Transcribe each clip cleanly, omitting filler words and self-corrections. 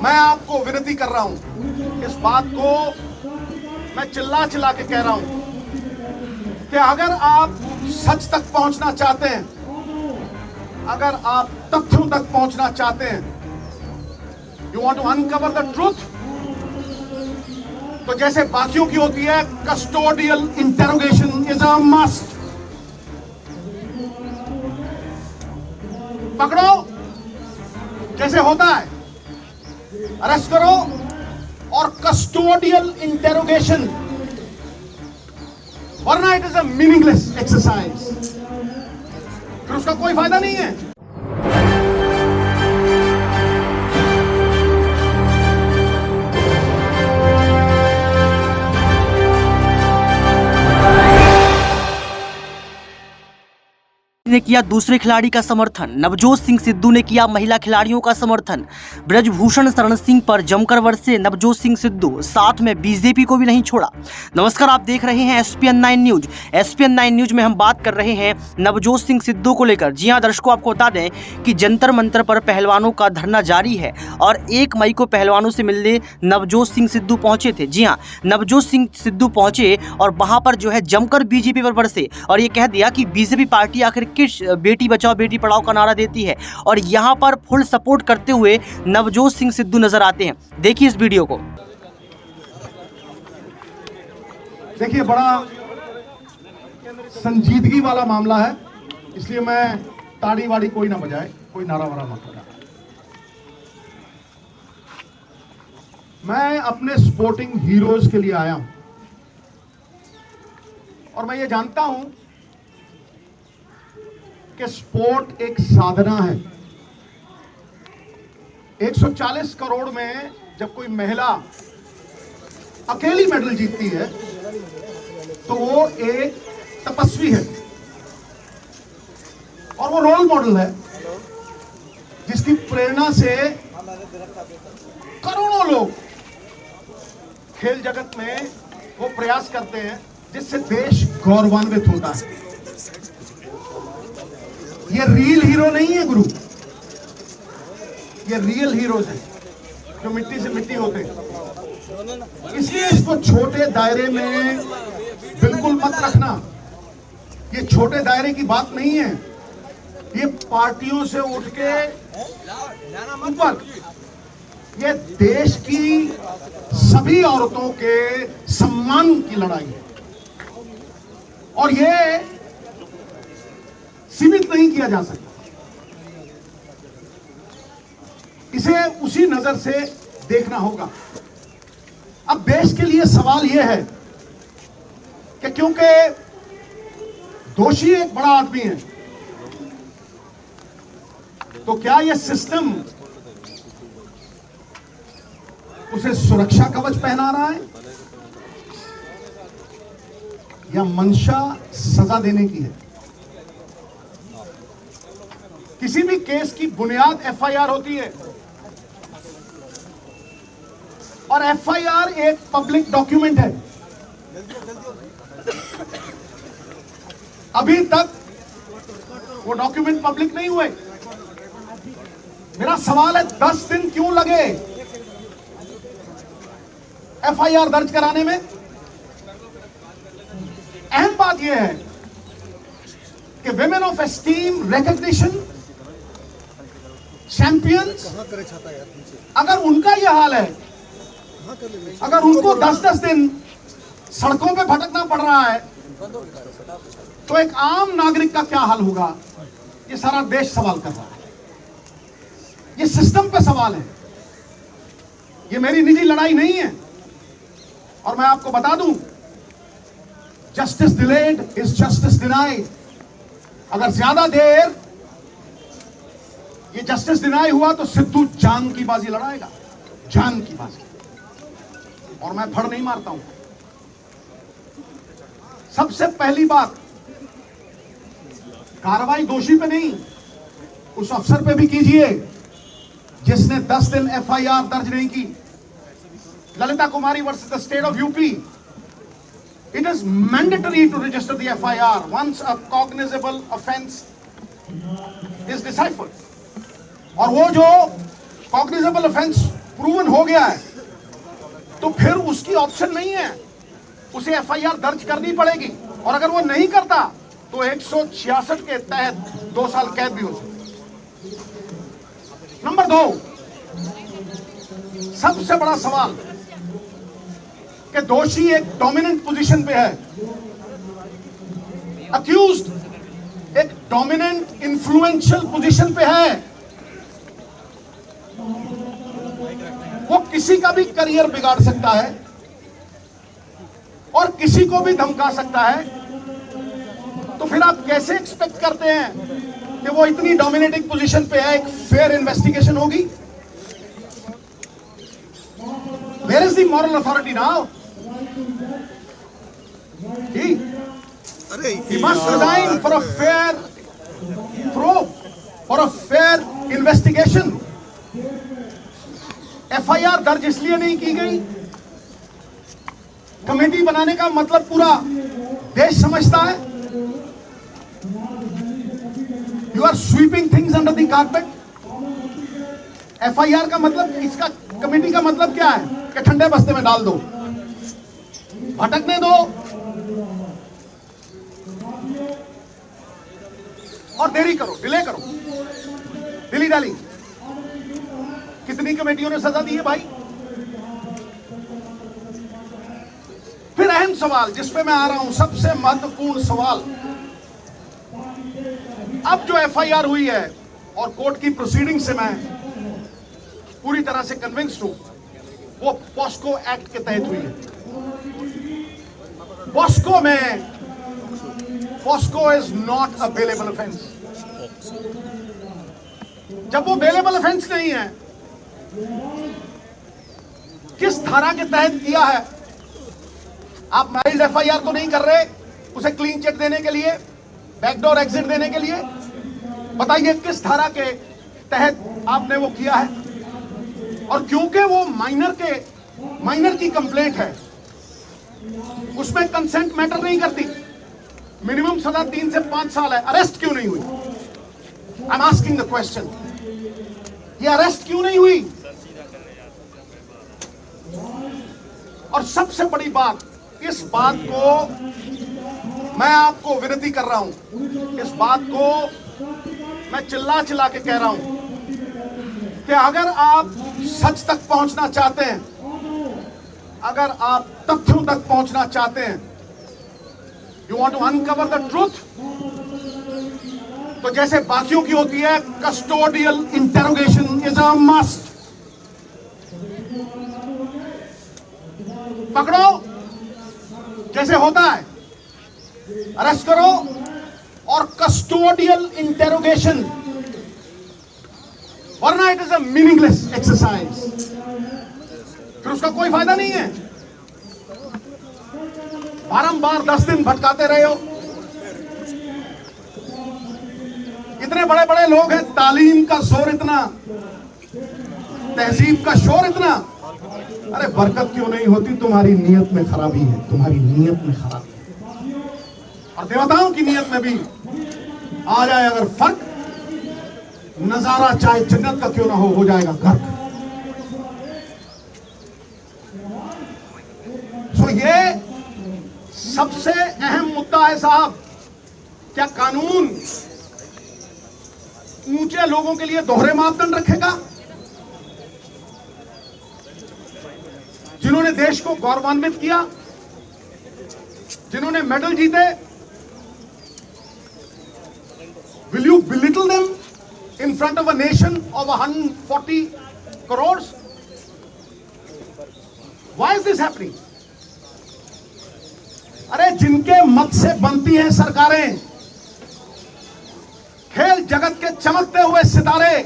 मैं आपको विनती कर रहा हूं, इस बात को मैं चिल्ला चिल्ला के कह रहा हूं कि अगर आप सच तक पहुंचना चाहते हैं, अगर आप तथ्यों तक पहुंचना चाहते हैं, you want to uncover the truth, तो जैसे बाकियों की होती है, custodial interrogation is a must. पकड़ो जैसे होता है, अरेस्ट करो, और कस्टोडियल इंटेरोगेशन, वरना it is a meaningless exercise, फिर उसका कोई फायदा नहीं है। ने किया दूसरे खिलाड़ी का समर्थन, नवजोत सिंह सिद्धू ने किया महिला खिलाड़ियों का समर्थन, ब्रजभूषण शरण सिंह पर जमकर बरसे नवजोत सिंह सिद्धू, साथ में बीजेपी को भी नहीं छोड़ा। नमस्कार, आप देख रहे हैं SPN 9 न्यूज। SPN 9 न्यूज में हम बात कर रहे हैं नवजोत सिंह सिद्धू को लेकर। जी हां दर्शकों, आपको बता दें कि जंतर मंतर पर पहलवानों का धरना जारी है और 1 मई को पहलवानों से मिलने नवजोत सिंह सिद्धू पहुंचे थे। जी हां, नवजोत सिंह सिद्धू पहुंचे और वहां पर जो है जमकर बीजेपी पर बरसे और ये कह दिया कि बीजेपी पार्टी आखिर किस बेटी बचाओ बेटी पढ़ाओ का नारा देती है, और यहां पर फुल सपोर्ट करते हुए नवजोत सिंह सिद्धू नजर आते हैं। देखिए इस वीडियो को। देखिए, बड़ा संजीदगी वाला मामला है, इसलिए मैं ताड़ी वाड़ी कोई ना बजाए, कोई नारा वारा मत बजाए। मैं अपने स्पोर्टिंग हीरोज के लिए आया हूं और मैं ये जानता हूं कि स्पोर्ट एक साधना है। 140 करोड़ में जब कोई महिला अकेली मेडल जीतती है तो वो एक तपस्वी है और वो रोल मॉडल है, जिसकी प्रेरणा से करोड़ों लोग खेल जगत में वो प्रयास करते हैं जिससे देश गौरवान्वित होता है। ये रियल हीरो नहीं है गुरु, ये रियल हीरोज हैं जो मिट्टी से मिट्टी होते हैं। इसलिए इसको छोटे दायरे में बिल्कुल मत रखना। ये छोटे दायरे की बात नहीं है, ये पार्टियों से उठ के ऊपर ये देश की सभी औरतों के सम्मान की लड़ाई है और ये सीमित नहीं किया जा सकता। इसे उसी नजर से देखना होगा। अब देश के लिए सवाल यह है कि क्योंकि दोषी एक बड़ा आदमी है, तो क्या यह सिस्टम उसे सुरक्षा कवच पहना रहा है या मंशा सजा देने की है? किसी भी केस की बुनियाद FIR होती है और FIR एक पब्लिक डॉक्यूमेंट है। अभी तक वो डॉक्यूमेंट पब्लिक नहीं हुए। मेरा सवाल है, 10 दिन क्यों लगे FIR दर्ज कराने में? अहम बात यह है कि women of esteem, recognition, champions, अगर उनका यह हाल है, अगर उनको 10-10 दिन सड़कों पे भटकना पड़ रहा है, तो एक आम नागरिक का क्या हाल होगा? ये सारा देश सवाल कर रहा है। ये सिस्टम पे सवाल है, ये मेरी निजी लड़ाई नहीं है। और मैं आपको बता दूं, justice delayed is justice denied. अगर ज्यादा देर ये जस्टिस डिनाई हुआ तो सिद्धू जान की बाजी लड़ाएगा, जान की बाजी। और मैं फड़ नहीं मारता हूं। सबसे पहली बात, कार्रवाई दोषी पे नहीं, उस अफसर पे भी कीजिए जिसने 10 दिन FIR दर्ज नहीं की। Lalita Kumari versus the state of UP, it is mandatory to register the FIR once a cognizable offense is deciphered. और वो जो cognizable offense प्रूवन हो गया है तो फिर उसकी ऑप्शन नहीं है, उसे एफआईआर दर्ज करनी पड़ेगी। और अगर वो नहीं करता तो 166 के तहत 2 साल कैद भी हो सकती। नंबर 2, सबसे बड़ा सवाल कि दोषी एक डोमिनेंट पोजीशन पे है, अक्यूज्ड एक डोमिनेंट इन्फ्लुएंशियल पोजीशन पे है, वो किसी का भी करियर बिगाड़ सकता है और किसी को भी धमका सकता है। तो फिर आप कैसे एक्सपेक्ट करते हैं कि वो इतनी डोमिनेटिंग पोजीशन पे है, एक फेयर इन्वेस्टिगेशन होगी? Where is the moral authority now? He must resign for a fair probe, for a fair investigation. FIR दर्ज इसलिए नहीं की गई, कमेटी बनाने का मतलब पूरा देश समझता है। You are sweeping things under the carpet. FIR का मतलब, इसका कमेटी का मतलब क्या है कि ठंडे बस्ते में डाल दो, भटकने दो और देरी करो, डिले करो, डिली डाली। कितनी कमेटियों ने सजा दी है भाई? फिर अहम सवाल जिस पे मैं आ रहा हूं, सबसे महत्वपूर्ण सवाल, अब जो एफआईआर हुई है और कोर्ट की प्रोसीडिंग से मैं पूरी तरह से कन्विंस्ड हूं, वो पॉस्को एक्ट के तहत हुई है। पॉस्को में, POCSO is not a bailable offence. जब वो बेलेबल ऑफेंस नहीं है, किस धारा के तहत किया है? आप माइल्ड एफआईआर तो नहीं कर रहे उसे क्लीन चिट देने के लिए, बैकडोर एग्जिट देने के लिए। बताइए किस धारा के तहत आपने वो किया है? और क्योंकि वो माइनर की कंप्लेंट है, उसमें कंसेंट मैटर नहीं करती। मिनिमम सजा 3 से 5 साल है। अरेस्ट क्यों नहीं हुई? I am asking the question, ये अरेस्ट क्यों नहीं हुई? और सबसे बड़ी बात, इस बात को मैं आपको विनती कर रहा हूं, इस बात को मैं चिल्ला चिल्ला के कह रहा हूं कि अगर आप सच तक पहुंचना चाहते हैं, अगर आप तथ्यों तक पहुंचना चाहते हैं, you want to uncover the truth, तो जैसे बाकियों की होती है, custodial interrogation is a must. पकड़ो जैसे होता है, अरेस्ट करो और कस्टोडियल इंटेरोगेशन, वरना it is a meaningless exercise, फिर उसका कोई फायदा नहीं है। बारंबार 10 दिन भटकाते रहे हो, इतने बड़े बड़े लोग हैं, तालीम का जोर इतना, तहजीब का शोर इतना, अरे बरकत क्यों नहीं होती? तुम्हारी नीयत में खराबी है, तुम्हारी नीयत में खराबी है। और देवताओं की नीयत में भी आ जाए अगर फर्क, नजारा चाहे जन्नत का क्यों ना हो जाएगा गर्क। सो ये सबसे अहम मुद्दा है साहब। क्या कानून ऊंचे लोगों के लिए दोहरे मापदंड रखेगा? जिन्होंने देश को गौरवान्वित किया, जिन्होंने मेडल जीते, will you belittle them in front of a nation of 140 crore? Why is this happening? अरे जिनके मत से बनती हैं सरकारें, खेल जगत के चमकते हुए सितारे,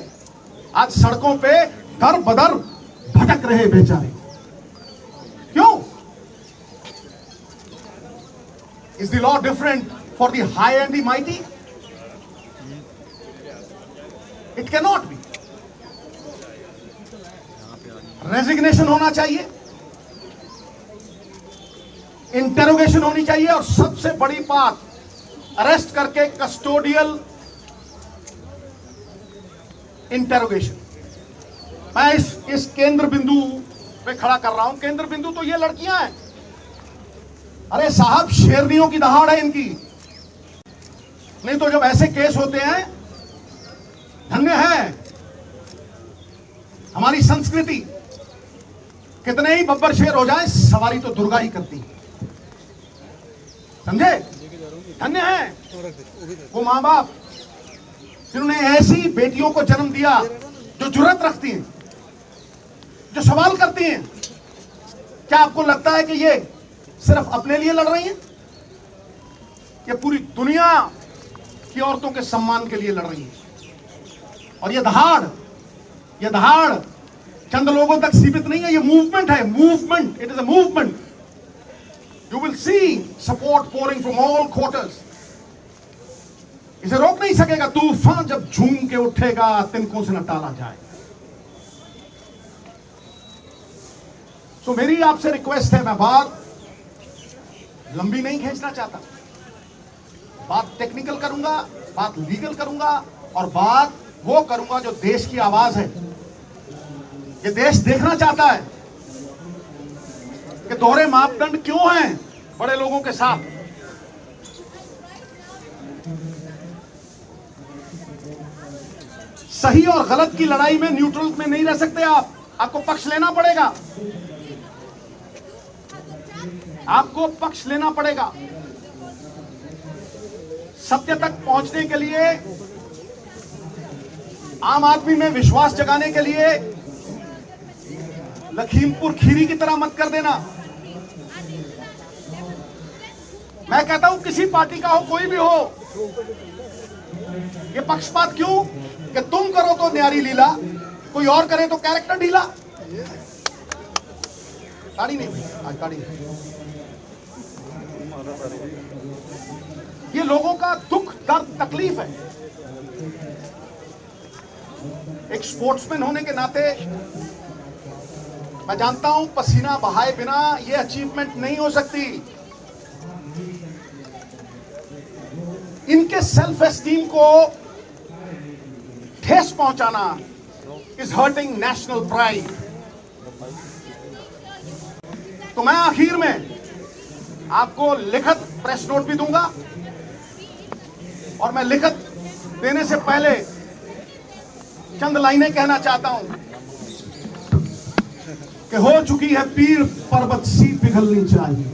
आज सड़कों पे दर बदर भटक रहे बेचारे। क्यों? Is the law different for the high and the mighty? It cannot be. Resignation होना चाहिए, इंटेरोगेशन होनी चाहिए, और सबसे बड़ी बात, अरेस्ट करके कस्टोडियल इंटेरोगेशन। मैं इस केंद्र बिंदु पे खड़ा कर रहा हूं। केंद्र बिंदु तो ये लड़कियां हैं। अरे साहब, शेरनियों की दहाड़ है इनकी। नहीं तो जब ऐसे केस होते हैं, धन्य है हमारी संस्कृति। कितने ही बब्बर शेर हो जाए, सवारी तो दुर्गा ही करती है, समझे? धन्य है वो मां बाप जिन्होंने ऐसी बेटियों को जन्म दिया जो जुर्रत रखती हैं, जो सवाल करती हैं। क्या आपको लगता है कि ये सिर्फ अपने लिए लड़ रही हैं? ये पूरी दुनिया की औरतों के सम्मान के लिए लड़ रही हैं। और ये दहाड़ चंद लोगों तक सीमित नहीं है, ये मूवमेंट है। Movement, it is a movement. You will see support pouring from all quarters. इसे रोक नहीं सकेगा तूफान, जब झूम के उठेगा तिनकों से न टाला जाए। सो मेरी आपसे रिक्वेस्ट है, मैं बात लंबी नहीं खींचना चाहता, बात टेक्निकल करूंगा, बात लीगल करूंगा, और बात वो करूंगा जो देश की आवाज है। ये देश देखना चाहता है कि दोहरे मापदंड क्यों हैं बड़े लोगों के साथ। सही और गलत की लड़ाई में न्यूट्रल में नहीं रह सकते आप। आपको पक्ष लेना पड़ेगा, आपको पक्ष लेना पड़ेगा। सत्य तक पहुंचने के लिए, आम आदमी में विश्वास जगाने के लिए लखीमपुर खीरी की तरह मत कर देना। मैं कहता हूं किसी पार्टी का हो, कोई भी हो, ये पक्षपात क्यों कि तुम करो तो न्यारी लीला, कोई और करे तो कैरेक्टर ढीला। ताड़ी नहीं, आज ताड़ी नहीं। ये लोगों का दुख, दर्द, तकलीफ है। एक स्पोर्ट्समैन होने के नाते मैं जानता हूं पसीना बहाए बिना ये अचीवमेंट नहीं हो सकती। इनके सेल्फ एस्टीम को ठेस पहुंचाना इज हर्टिंग नेशनल प्राइड। तो मैं आखिर में आपको लिखित प्रेस नोट भी दूंगा, और मैं लिखित देने से पहले चंद लाइनें कहना चाहता हूं कि हो चुकी है पीर पर्वत सी पिघलनी चाहिए,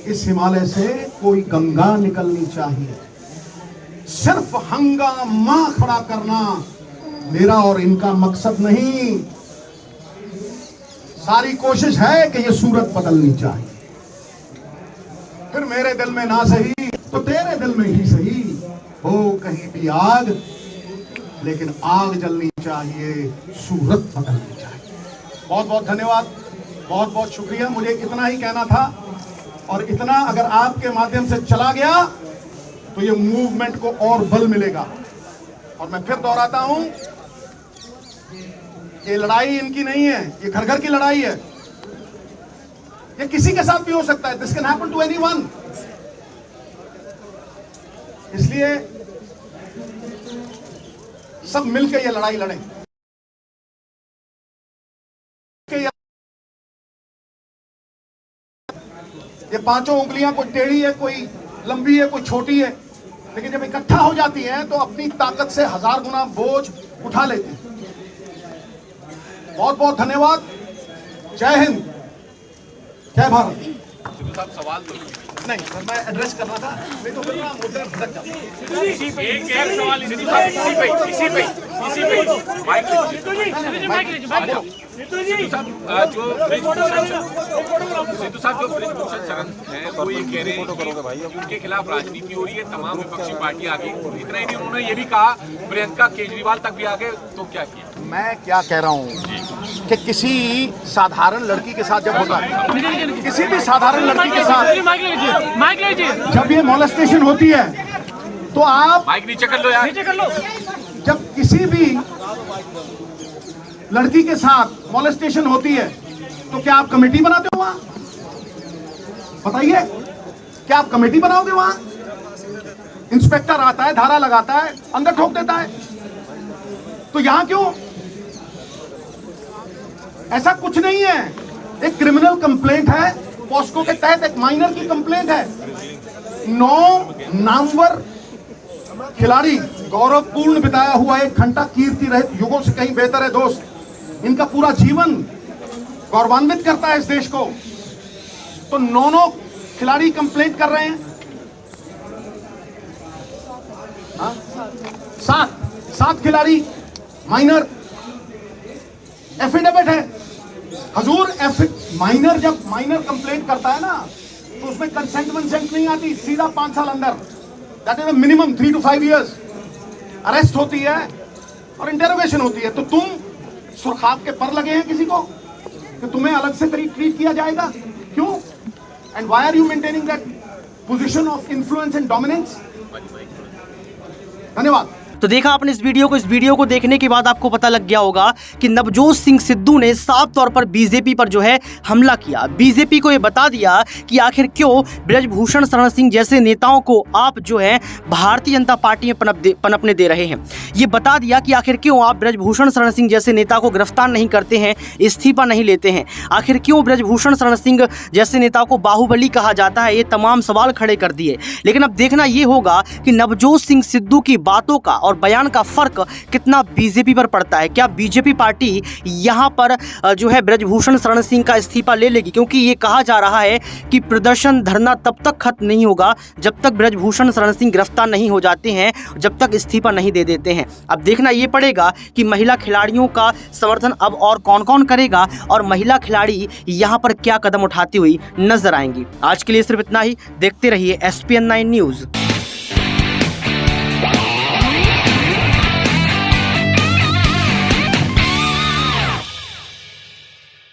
इस हिमालय से कोई गंगा निकलनी चाहिए। सिर्फ हंगामा खड़ा करना मेरा और इनका मकसद नहीं, सारी कोशिश है कि यह सूरत बदलनी चाहिए। फिर मेरे दिल में ना सही तो तेरे दिल में ही सही, हो कहीं भी आग, लेकिन आग जलनी चाहिए, सूरत बदलनी चाहिए। बहुत बहुत धन्यवाद, बहुत बहुत शुक्रिया। मुझे इतना ही कहना था, और इतना अगर आपके माध्यम से चला गया तो ये मूवमेंट को और बल मिलेगा। और मैं फिर दोहराता हूं, ये लड़ाई इनकी नहीं है, ये घर घर की लड़ाई है। ये किसी के साथ भी हो सकता है, this can happen to anyone. इसलिए सब मिलकर ये लड़ाई लड़ें। ये पांचों उंगलियां कोई टेढ़ी है, कोई लंबी है, कोई छोटी है, लेकिन जब इकट्ठा हो जाती हैं तो अपनी ताकत से 1000 गुना बोझ उठा लेती हैं। बहुत बहुत धन्यवाद। जय हिंद, जय भारत। साहब सवाल तो नहीं सर, मैं एड्रेस करना था, नहीं तो फिर मैं मुद्दे भटक जाता। एक सवाल इसी पे माइक सिद्धू साहब जो ब्रिजभूषण शरण है वो ये कह रहे हैं कि उनके खिलाफ राजनीति हो रही है, तमाम विपक्षी पार्टियां आ गई। इतना ही नहीं, उन्होंने ये भी कहा प्रियंका केजरीवाल तक भी आ गए, तो क्या किया? मैं क्या कह रहा हूँ कि किसी साधारण लड़की के साथ जब होता है, किसी भी साधारण लड़की के साथ जब ये मोलेस्टेशन होती है, तो आप माइक नीचे कर लो यार, नीचे कर लो। जब किसी भी लड़की के साथ मोलेस्टेशन होती है तो क्या आप कमेटी बनाते हो वहां? बताइए, क्या आप कमेटी बनाओगे वहां? इंस्पेक्टर आता है, धारा लगाता है, अंदर ठोक देता है। तो यहां क्यों? ऐसा कुछ नहीं है, एक क्रिमिनल कंप्लेंट है, पॉस्को के तहत एक माइनर की कंप्लेंट है। 9 नामवर खिलाड़ी, गौरवपूर्ण बिताया हुआ एक घंटा, कीर्ति रहित युगों से कहीं बेहतर है दोस्त। इनका पूरा जीवन गौरवान्वित करता है इस देश को। तो 9 खिलाड़ी कंप्लेंट कर रहे हैं, 7 खिलाड़ी माइनर। एफिडेविट है हजूर, माइनर जब माइनर कंप्लेंट करता है ना, तो उसमें कंसेंट नहीं आती, सीधा 5 साल अंदर, that is minimum 3 to 5 years arrest होती है और इंटेरोगेशन होती है। तो तुम सुरखाब के पर लगे हैं किसी को कि तुम्हें अलग से ट्रीट किया जाएगा, क्यों? And why are you maintaining that position of influence and dominance? धन्यवाद। तो देखा आपने इस वीडियो को देखने के बाद आपको पता लग गया होगा कि नवजोत सिंह सिद्धू ने साफ तौर पर बीजेपी पर जो है हमला किया। बीजेपी को ये बता दिया कि आखिर क्यों ब्रजभूषण शरण सिंह जैसे नेताओं को आप जो है भारतीय जनता पार्टी में पनपने दे रहे हैं। ये बता दिया कि आखिर क्यों आप ब्रजभूषण शरण सिंह जैसे नेता को गिरफ्तार नहीं करते हैं, इस्तीफा नहीं लेते हैं, आखिर क्यों ब्रजभूषण शरण सिंह जैसे नेता को बाहुबली कहा जाता है। ये तमाम सवाल खड़े कर दिए। लेकिन अब देखना ये होगा कि नवजोत सिंह सिद्धू की बातों का और बयान का फर्क कितना बीजेपी पर पड़ता है। क्या बीजेपी पार्टी यहां पर जो है ब्रजभूषण शरण सिंह का इस्तीफा ले लेगी? क्योंकि ये कहा जा रहा है कि प्रदर्शन धरना तब तक खत्म नहीं होगा जब तक ब्रजभूषण शरण सिंह गिरफ्तार नहीं हो जाते हैं, जब तक इस्तीफा नहीं दे देते हैं। अब देखना ये पड़ेगा कि महिला खिलाड़ियों का समर्थन अब और कौन कौन करेगा और महिला खिलाड़ी यहां पर क्या कदम उठाती हुई नजर आएंगी। आज के लिए सिर्फ इतना ही। देखते रहिए SPN9 न्यूज।